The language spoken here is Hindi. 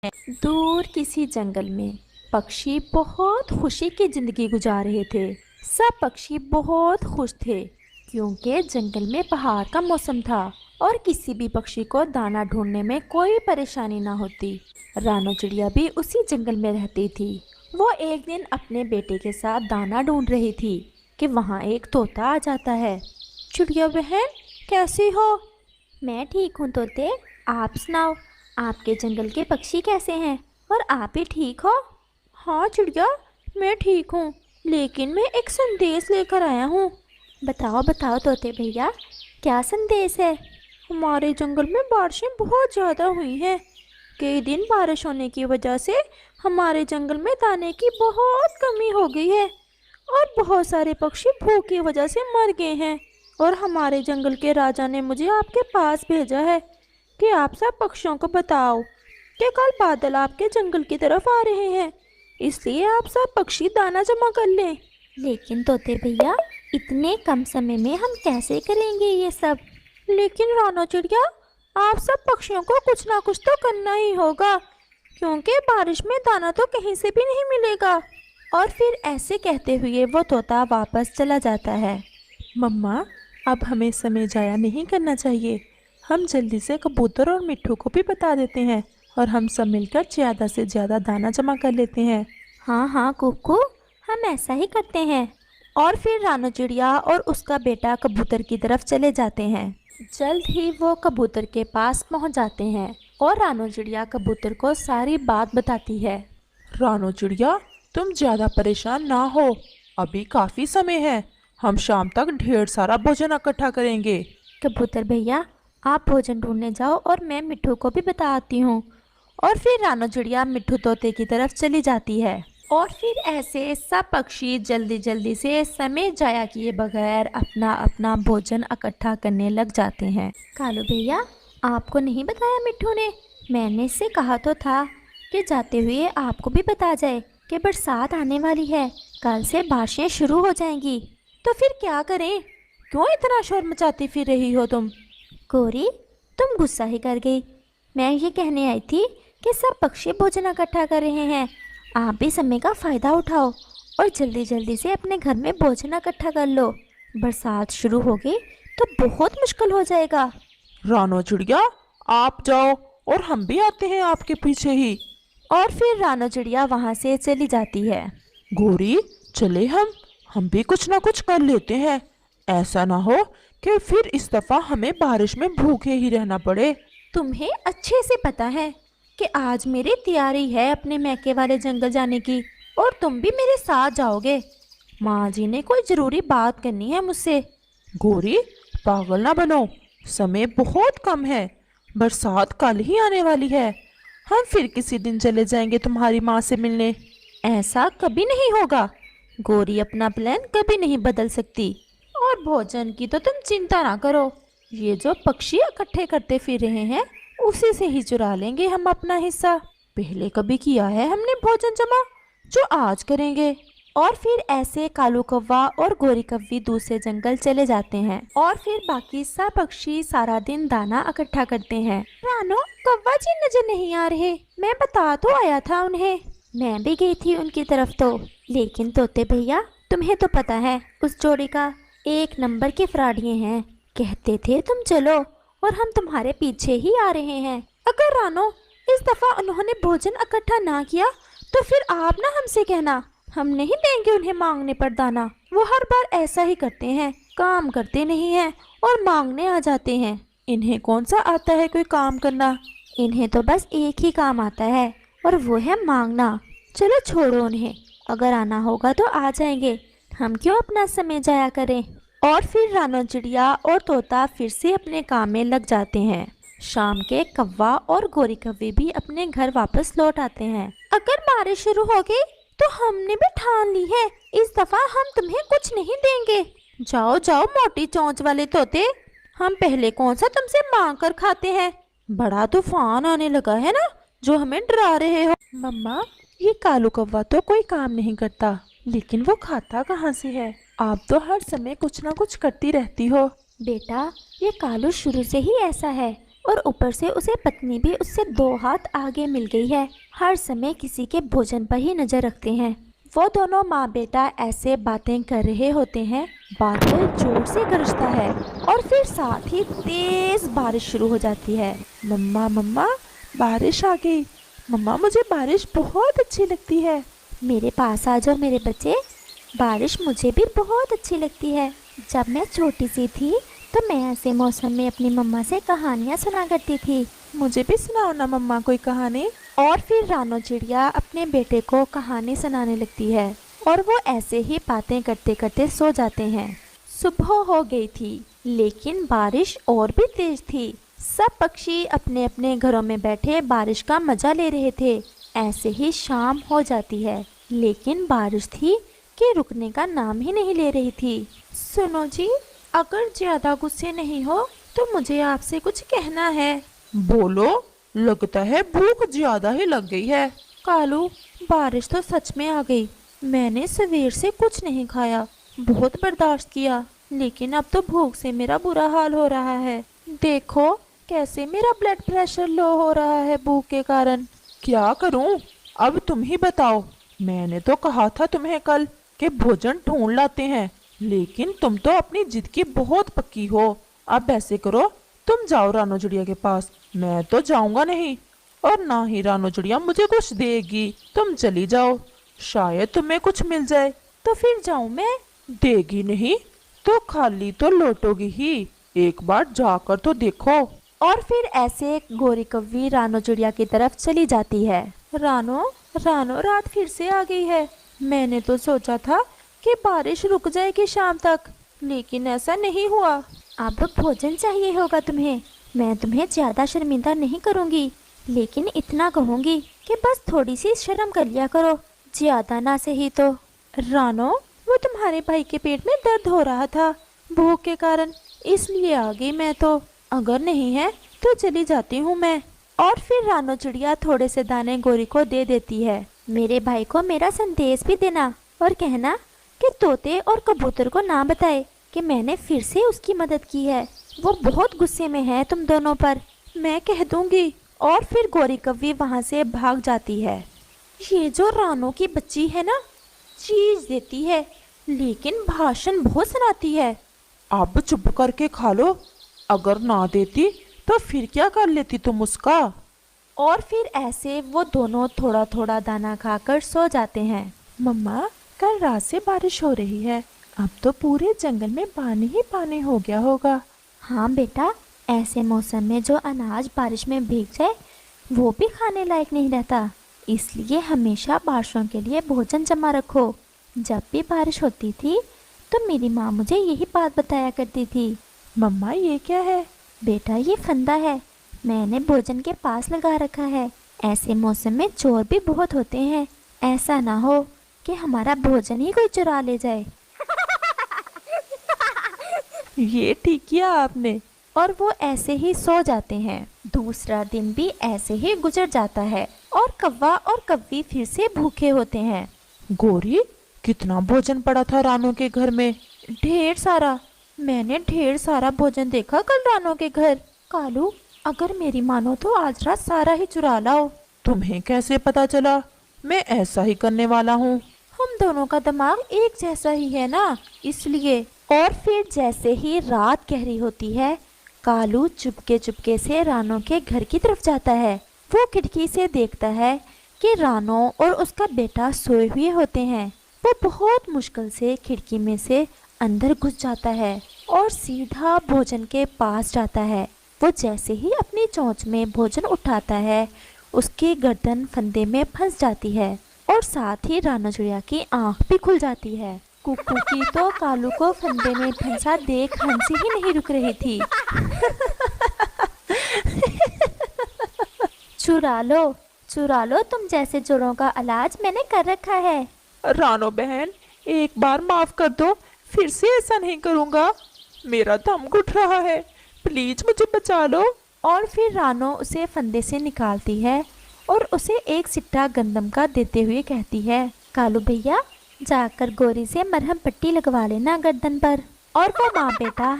दूर किसी जंगल में पक्षी बहुत खुशी की जिंदगी गुजार रहे थे। सब पक्षी बहुत खुश थे क्योंकि जंगल में बहार का मौसम था और किसी भी पक्षी को दाना ढूंढने में कोई परेशानी ना होती। रानो चिड़िया भी उसी जंगल में रहती थी। वो एक दिन अपने बेटे के साथ दाना ढूंढ रही थी कि वहाँ एक तोता आ जाता है। चिड़िया बहन, कैसी हो? मैं ठीक हूँ तोते, आप सुनाओ, आपके जंगल के पक्षी कैसे हैं और आप भी ठीक हो? हाँ चिड़िया, मैं ठीक हूँ, लेकिन मैं एक संदेश लेकर आया हूँ। बताओ बताओ तोते भैया, क्या संदेश है? हमारे जंगल में बारिशें बहुत ज़्यादा हुई हैं। कई दिन बारिश होने की वजह से हमारे जंगल में दाने की बहुत कमी हो गई है और बहुत सारे पक्षी भूख की वजह से मर गए हैं। और हमारे जंगल के राजा ने मुझे आपके पास भेजा है कि आप सब पक्षियों को बताओ कि कल बादल आपके जंगल की तरफ आ रहे हैं, इसलिए आप सब पक्षी दाना जमा कर लें। लेकिन तोते भैया, इतने कम समय में हम कैसे करेंगे ये सब? लेकिन रानो चिड़िया, आप सब पक्षियों को कुछ ना कुछ तो करना ही होगा, क्योंकि बारिश में दाना तो कहीं से भी नहीं मिलेगा। और फिर ऐसे कहते हुए वो तोता वापस चला जाता है। मम्मा, अब हमें समय जाया नहीं करना चाहिए। हम जल्दी से कबूतर और मिट्ठू को भी बता देते हैं और हम सब मिलकर ज़्यादा से ज़्यादा दाना जमा कर लेते हैं। हाँ हाँ कुकू, हम ऐसा ही करते हैं। और फिर रानो चिड़िया और उसका बेटा कबूतर की तरफ चले जाते हैं। जल्द ही वो कबूतर के पास पहुंच जाते हैं और रानो चिड़िया कबूतर को सारी बात बताती है। रानो चिड़िया, तुम ज़्यादा परेशान ना हो, अभी काफ़ी समय है। हम शाम तक ढेर सारा भोजन इकट्ठा करेंगे। कबूतर भैया, आप भोजन ढूंढने जाओ और मैं मिट्ठू को भी बता आती हूँ। और फिर रानो चिड़िया मिट्ठू तोते की तरफ चली जाती है। और फिर ऐसे सब पक्षी जल्दी जल्दी से समय जाया किए बगैर अपना अपना भोजन इकट्ठा करने लग जाते हैं। कालू भैया, आपको नहीं बताया मिट्ठू ने? मैंने इससे कहा तो था कि जाते हुए आपको भी बता जाए कि बरसात आने वाली है, कल से बारिशें शुरू हो जाएंगी। तो फिर क्या करें? क्यों इतना शोर मचाती फिर रही हो तुम? गोरी, तुम गुस्सा ही कर गई। मैं ये कहने आई थी कि सब पक्षी भोजन इकट्ठा कर रहे हैं, आप भी समय का फ़ायदा उठाओ और जल्दी जल्दी से अपने घर में भोजन इकट्ठा कर लो। बरसात शुरू हो गई तो बहुत मुश्किल हो जाएगा। रानो चिड़िया, आप जाओ और हम भी आते हैं आपके पीछे ही। और फिर रानो चिड़िया वहाँ से चली जाती है। गोरी, चले हम भी कुछ ना कुछ कर लेते हैं। ऐसा ना हो कि फिर इस दफ़ा हमें बारिश में भूखे ही रहना पड़े। तुम्हें अच्छे से पता है कि आज मेरी तैयारी है अपने मैके वाले जंगल जाने की, और तुम भी मेरे साथ जाओगे। माँ जी ने कोई ज़रूरी बात करनी है मुझसे। गोरी, पागल ना बनो, समय बहुत कम है। बरसात कल ही आने वाली है। हम फिर किसी दिन चले जाएंगे तुम्हारी माँ से मिलने। ऐसा कभी नहीं होगा। गोरी अपना प्लान कभी नहीं बदल सकती। और भोजन की तो तुम चिंता ना करो, ये जो पक्षी इकट्ठे करते फिर रहे हैं उसी से ही चुरा लेंगे हम अपना हिस्सा। पहले कभी किया है हमने भोजन जमा, जो आज करेंगे। और फिर ऐसे कालू कौवा और गोरी कव्वी दूसरे जंगल चले जाते हैं और फिर बाकी सब पक्षी सारा दिन दाना इकट्ठा करते हैं। रानो, कौवा जी नजर नहीं आ रहे, मैं बता तो आया था उन्हें। मैं भी गई थी उनकी तरफ तो, लेकिन तोते भैया, तुम्हें तो पता है उस जोड़ी का एक नंबर के फ्रॉडिये हैं। कहते थे तुम चलो और हम तुम्हारे पीछे ही आ रहे हैं। अगर रानो इस दफा उन्होंने भोजन इकट्ठा ना किया तो फिर आप ना हमसे कहना, हम नहीं देंगे उन्हें मांगने पर दाना। वो हर बार ऐसा ही करते हैं, काम करते नहीं हैं और मांगने आ जाते हैं। इन्हें कौन सा आता है कोई काम करना? इन्हें तो बस एक ही काम आता है और वो है मांगना। चलो छोड़ो उन्हें, अगर आना होगा तो आ जाएंगे, हम क्यों अपना समय जाया करें। और फिर रानो चिड़िया और तोता फिर से अपने काम में लग जाते हैं। शाम के कौवा और गोरी कव्वी भी अपने घर वापस लौट आते हैं। अगर बारिश शुरू हो गई तो हमने भी ठान ली है, इस दफा हम तुम्हें कुछ नहीं देंगे। जाओ जाओ मोटी चोंच वाले तोते, हम पहले कौन सा तुमसे मांग कर खाते हैं। बड़ा तूफान आने लगा है ना, जो हमें डरा रहे हो। मम्मा, ये कालू कौवा तो कोई काम नहीं करता, लेकिन वो खाता कहाँ से है? आप तो हर समय कुछ ना कुछ करती रहती हो। बेटा, ये कालू शुरू से ही ऐसा है, और ऊपर से उसे पत्नी भी उससे 2 हाथ आगे मिल गई है। हर समय किसी के भोजन पर ही नजर रखते हैं। वो दोनों माँ बेटा ऐसे बातें कर रहे होते हैं, बादल जोर से गरजता है और फिर साथ ही तेज बारिश शुरू हो जाती है। मम्मा मम्मा, बारिश आ गई। मम्मा, मुझे बारिश बहुत अच्छी लगती है। मेरे पास आ जाओ मेरे बच्चे, बारिश मुझे भी बहुत अच्छी लगती है। जब मैं छोटी सी थी तो मैं ऐसे मौसम में अपनी मम्मा से कहानियाँ सुना करती थी। मुझे भी सुनाओ ना मम्मा कोई कहानी। और फिर रानो चिड़िया अपने बेटे को कहानी सुनाने लगती है और वो ऐसे ही बातें करते करते सो जाते हैं। सुबह हो गई थी, लेकिन बारिश और भी तेज थी। सब पक्षी अपने अपने घरों में बैठे बारिश का मजा ले रहे थे। ऐसे ही शाम हो जाती है, लेकिन बारिश थी कि रुकने का नाम ही नहीं ले रही थी। सुनो जी, अगर ज्यादा गुस्से नहीं हो तो मुझे आपसे कुछ कहना है। बोलो, लगता है भूख ज्यादा ही लग गई है। कालू, बारिश तो सच में आ गई। मैंने सवेर से कुछ नहीं खाया, बहुत बर्दाश्त किया, लेकिन अब तो भूख से मेरा बुरा हाल हो रहा है। देखो कैसे मेरा ब्लड प्रेशर लो हो रहा है भूख के कारण। क्या करूं? अब तुम ही बताओ। मैंने तो कहा था तुम्हें कल कि भोजन ढूंढ लाते हैं, लेकिन तुम तो अपनी जिद की बहुत पक्की हो। अब ऐसे करो, तुम जाओ रानो चिड़िया के पास, मैं तो जाऊंगा नहीं, और ना ही रानो चिड़िया मुझे कुछ देगी। तुम चली जाओ, शायद तुम्हें कुछ मिल जाए। तो फिर जाऊं मैं? देगी नहीं तो खाली तो लौटोगी ही। एक बार जाकर तो देखो। और फिर ऐसे गोरी कव्वी रानो चिड़िया की तरफ चली जाती है। रानो, रानो, रात फिर से आ गई है। मैंने तो सोचा था कि बारिश रुक जाएगी शाम तक, लेकिन ऐसा नहीं हुआ। अब भोजन चाहिए होगा तुम्हें। मैं तुम्हें ज्यादा शर्मिंदा नहीं करूंगी, लेकिन इतना कहूंगी कि बस थोड़ी सी शर्म कर लिया करो, ज्यादा ना सही तो। रानो, वो तुम्हारे भाई के पेट में दर्द हो रहा था भूख के कारण, इसलिए आ गई मैं तो। अगर नहीं है तो चली जाती हूँ मैं। और फिर रानो चिड़िया थोड़े से दाने गोरी को दे देती है। मेरे भाई को मेरा संदेश भी देना और कहना कि तोते और कबूतर को ना बताए कि मैंने फिर से उसकी मदद की है। वो बहुत गुस्से में है तुम दोनों पर। मैं कह दूंगी। और फिर गोरी कव्वी वहाँ से भाग जाती है। ये जो रानो की बच्ची है ना, चीज देती है लेकिन भाषण बहुत सुनाती है। अब चुप करके खा लो, अगर ना देती तो फिर क्या कर लेती तुम उसका। और फिर ऐसे वो दोनों थोड़ा थोड़ा दाना खाकर सो जाते हैं। मम्मा, कल रात से बारिश हो रही है, अब तो पूरे जंगल में पानी ही पानी हो गया होगा। हाँ बेटा, ऐसे मौसम में जो अनाज बारिश में भीग जाए वो भी खाने लायक नहीं रहता, इसलिए हमेशा बारिशों के लिए भोजन जमा रखो। जब भी बारिश होती थी तो मेरी माँ मुझे यही बात बताया करती थी। मम्मा, ये क्या है? बेटा, ये फंदा है, मैंने भोजन के पास लगा रखा है। ऐसे मौसम में चोर भी बहुत होते हैं, ऐसा ना हो कि हमारा भोजन ही कोई चुरा ले जाए। ये ठीक किया आपने। और वो ऐसे ही सो जाते हैं। दूसरा दिन भी ऐसे ही गुजर जाता है और कौवा और कव्वी फिर से भूखे होते हैं। गोरी, कितना भोजन पड़ा था रानो के घर में? ढेर सारा। मैंने ढेर सारा भोजन देखा कल रानो के घर। कालू, अगर मेरी मानो तो आज रात सारा ही चुरा लाओ। तुम्हें कैसे पता चला? मैं ऐसा ही करने वाला हूँ। हम दोनों का दिमाग एक जैसा ही है ना, इसलिए। और फिर जैसे ही रात गहरी होती है, कालू चुपके चुपके से रानो के घर की तरफ जाता है। वो खिड़की से देखता है कि रानो और उसका बेटा सोए हुए होते हैं। वो बहुत मुश्किल से खिड़की में से अंदर घुस जाता है और सीधा भोजन के पास जाता है। वो जैसे ही अपनी चोंच में भोजन उठाता है, उसकी गर्दन फंदे में फंस जाती है और साथ ही रानो चिड़िया की आंख भी खुल जाती है। कुकू की तो कालू को फंदे में फंसा देख हंसी ही नहीं रुक रही थी। चुरा लो, तुम जैसे चोरों का इलाज मैंने कर रखा है। रानो बहन, एक बार माफ कर दो, फिर से ऐसा नहीं करूँगा। मेरा दम घुट रहा है, प्लीज मुझे बचा लो। और फिर रानो उसे फंदे से निकालती है और उसे एक सिट्टा गंदम का देते हुए कहती है, कालू भैया, जाकर गोरी से मरहम पट्टी लगवा लेना गर्दन पर। और वो माँ बेटा